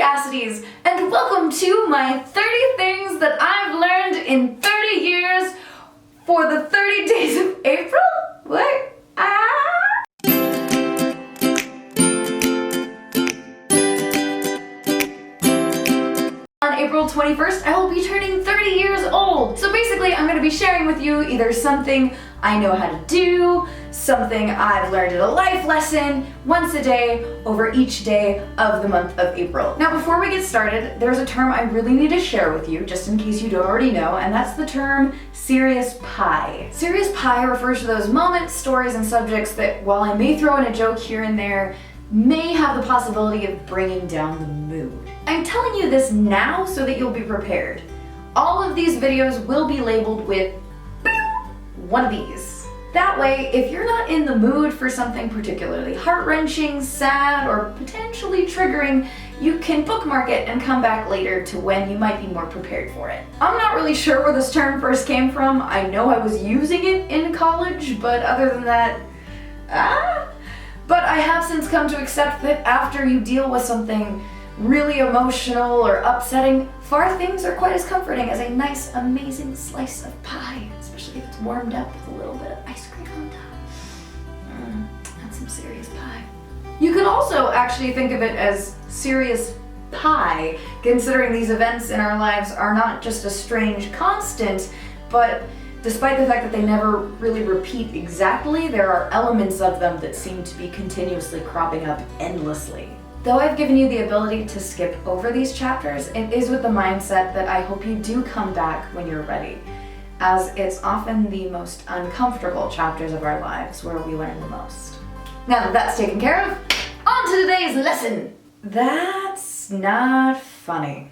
curiosities, and welcome to my 30 things that I've learned in 30 years for the 30 days of April? What? On April 21st, I will be turning 30 years old. So basically, I'm going to be sharing with you either something I know how to do, something I've learned in a life lesson, once a day, over each day of the month of April. Now, before we get started, there's a term I really need to share with you, just in case you don't already know, and that's the term serious pie. Serious pie refers to those moments, stories, and subjects that, while I may throw in a joke here and there, may have the possibility of bringing down the mood. I'm telling you this now so that you'll be prepared. All of these videos will be labeled with one of these. That way, if you're not in the mood for something particularly heart-wrenching, sad, or potentially triggering, you can bookmark it and come back later to when you might be more prepared for it. I'm not really sure where this term first came from. I know I was using it in college, but other than that, But I have since come to accept that after you deal with something really emotional or upsetting, far things are quite as comforting as a nice, amazing slice of pie, especially if it's warmed up with a little bit of ice cream on top. That's some serious pie. You could also actually think of it as serious pie, considering these events in our lives are not just a strange constant, but despite the fact that they never really repeat exactly, there are elements of them that seem to be continuously cropping up endlessly. Though I've given you the ability to skip over these chapters, it is with the mindset that I hope you do come back when you're ready, as it's often the most uncomfortable chapters of our lives where we learn the most. Now that that's taken care of, on to today's lesson! That's not funny.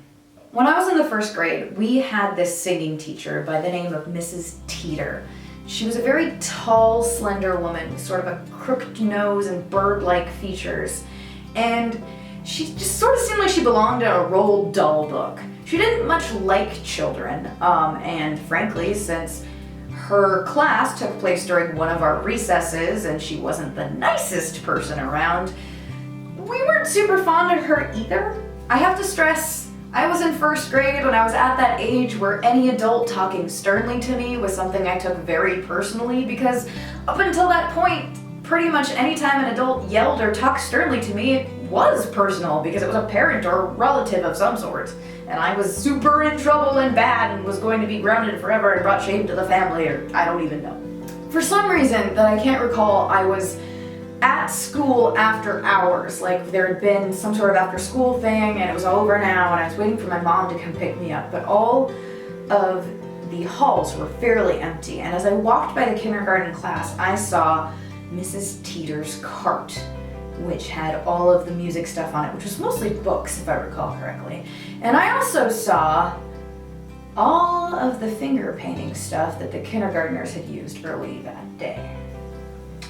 When I was in the first grade, we had this singing teacher by the name of Mrs. Teeter. She was a very tall, slender woman with sort of a crooked nose and bird-like features. And she just sort of seemed like she belonged in a Roald Dahl book. She didn't much like children, and frankly, since her class took place during one of our recesses and she wasn't the nicest person around, we weren't super fond of her either. I have to stress, I was in first grade when I was at that age where any adult talking sternly to me was something I took very personally, because up until that point, pretty much any time an adult yelled or talked sternly to me, it was personal because it was a parent or a relative of some sort. And I was super in trouble and bad and was going to be grounded forever and brought shame to the family, or I don't even know. For some reason that I can't recall, I was at school after hours, like there had been some sort of after school thing and it was over now and I was waiting for my mom to come pick me up, but all of the halls were fairly empty, and as I walked by the kindergarten class, I saw Mrs. Teeter's cart, which had all of the music stuff on it, which was mostly books if I recall correctly. And I also saw all of the finger painting stuff that the kindergartners had used early that day.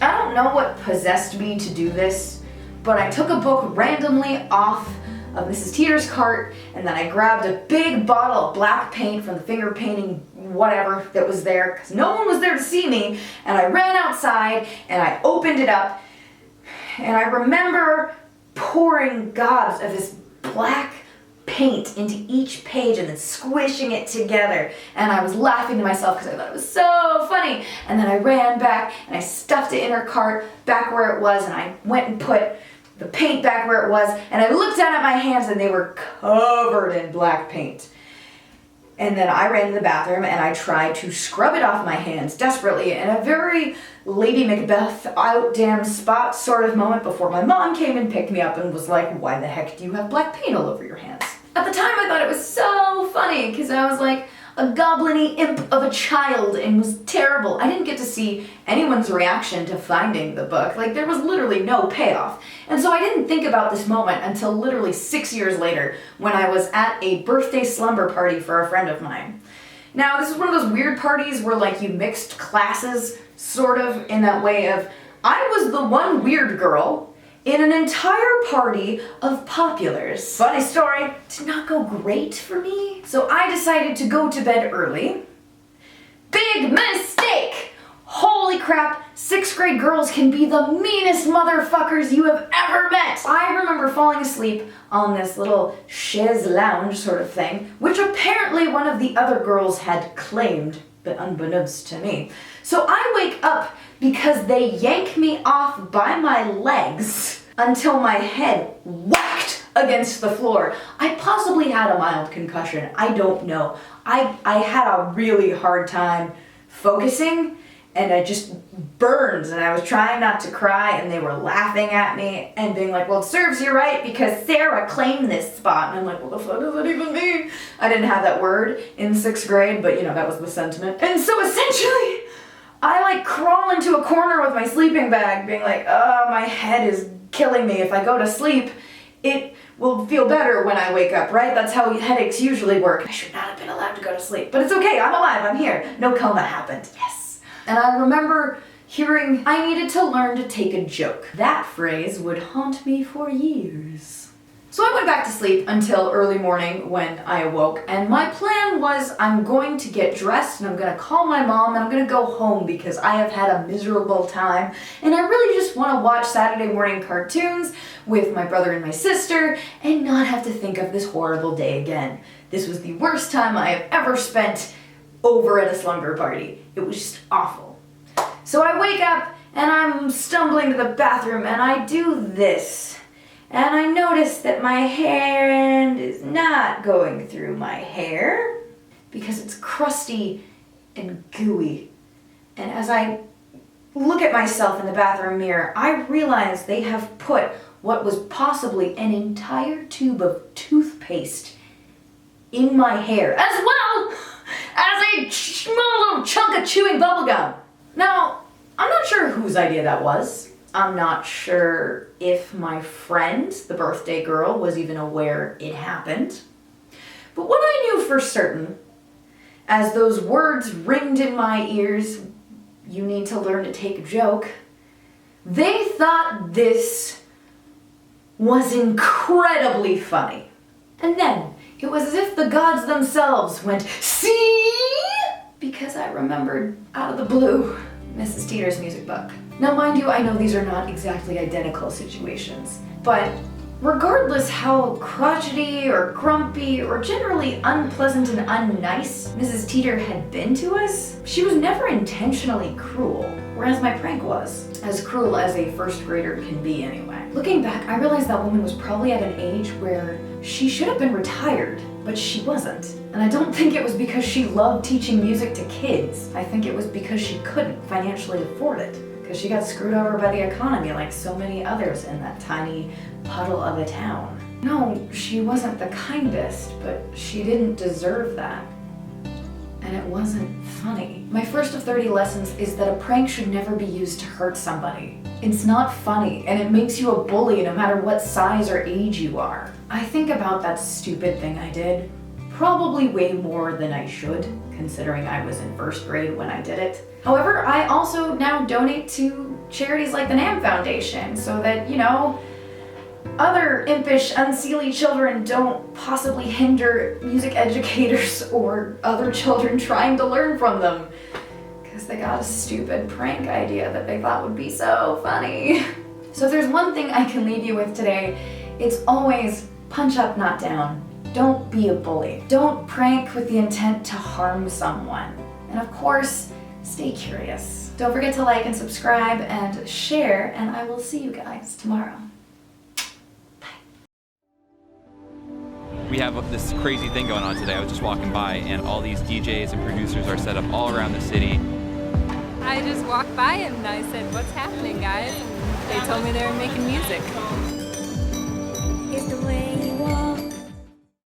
I don't know what possessed me to do this, but I took a book randomly off of Mrs. Teeter's cart, and then I grabbed a big bottle of black paint from the finger painting whatever that was there, because no one was there to see me, and I ran outside and I opened it up, and I remember pouring gobs of this black paint into each page and then squishing it together, and I was laughing to myself because I thought it was so funny. And then I ran back and I stuffed it in her cart back where it was, and I went and put the paint back where it was, and I looked down at my hands and they were covered in black paint. And then I ran to the bathroom and I tried to scrub it off my hands desperately in a very Lady Macbeth out damn spot sort of moment before my mom came and picked me up and was like, "Why the heck do you have black paint all over your hands?" At the time I thought it was so funny because I was like a goblin-y imp of a child and was terrible. I didn't get to see anyone's reaction to finding the book. Like, there was literally no payoff. And so I didn't think about this moment until literally 6 years later when I was at a birthday slumber party for a friend of mine. Now, this is one of those weird parties where like you mixed classes, sort of, in that way of I was the one weird girl in an entire party of populars. Funny story, did not go great for me, so I decided to go to bed early. Big mistake! Holy crap, 6th grade girls can be the meanest motherfuckers you have ever met. I remember falling asleep on this little chaise lounge sort of thing, which apparently one of the other girls had claimed, but unbeknownst to me. So I wake up because they yank me off by my legs until my head whacked against the floor. I possibly had a mild concussion. I don't know. I had a really hard time focusing, and I just burned, and I was trying not to cry, and they were laughing at me and being like, well, it serves you right because Sarah claimed this spot. And I'm like, what the fuck does that even mean? I didn't have that word in 6th grade, but you know, that was the sentiment. And so essentially, I like crawl into a corner with my sleeping bag being like, oh, my head is killing me. If I go to sleep, it will feel better when I wake up, right? That's how headaches usually work. I should not have been allowed to go to sleep, but it's okay. I'm alive. I'm here. No coma happened. Yes. And I remember hearing I needed to learn to take a joke. That phrase would haunt me for years. So I went back to sleep until early morning when I awoke, and my plan was I'm going to get dressed and I'm going to call my mom and I'm going to go home because I have had a miserable time and I really just want to watch Saturday morning cartoons with my brother and my sister and not have to think of this horrible day again. This was the worst time I have ever spent over at a slumber party. It was just awful. So I wake up and I'm stumbling to the bathroom and I do this. And I notice that my hand is not going through my hair because it's crusty and gooey. And as I look at myself in the bathroom mirror, I realize they have put what was possibly an entire tube of toothpaste in my hair, as well as a small little chunk of chewing bubblegum. Now, I'm not sure whose idea that was. I'm not sure if my friend, the birthday girl, was even aware it happened. But what I knew for certain, as those words ringed in my ears, you need to learn to take a joke, they thought this was incredibly funny. And then, it was as if the gods themselves went, see? Because I remembered, out of the blue, Mrs. Teeter's music book. Now mind you, I know these are not exactly identical situations, but regardless how crotchety or grumpy or generally unpleasant and unnice Mrs. Teeter had been to us, she was never intentionally cruel, whereas my prank was. As cruel as a first grader can be anyway. Looking back, I realized that woman was probably at an age where she should have been retired, but she wasn't. And I don't think it was because she loved teaching music to kids. I think it was because she couldn't financially afford it. Because she got screwed over by the economy like so many others in that tiny puddle of a town. No, she wasn't the kindest, but she didn't deserve that. And it wasn't funny. My first of 30 lessons is that a prank should never be used to hurt somebody. It's not funny, and it makes you a bully no matter what size or age you are. I think about that stupid thing I did probably way more than I should, considering I was in first grade when I did it. However, I also now donate to charities like the NAM Foundation so that, you know, other impish, unseelie children don't possibly hinder music educators or other children trying to learn from them. Because they got a stupid prank idea that they thought would be so funny. So if there's one thing I can leave you with today, it's always punch up, not down. Don't be a bully. Don't prank with the intent to harm someone. And of course, stay curious. Don't forget to like and subscribe and share, and I will see you guys tomorrow. We have this crazy thing going on today. I was just walking by and all these DJs and producers are set up all around the city. I just walked by and I said, what's happening, guys? And they told me they were making music. Is the way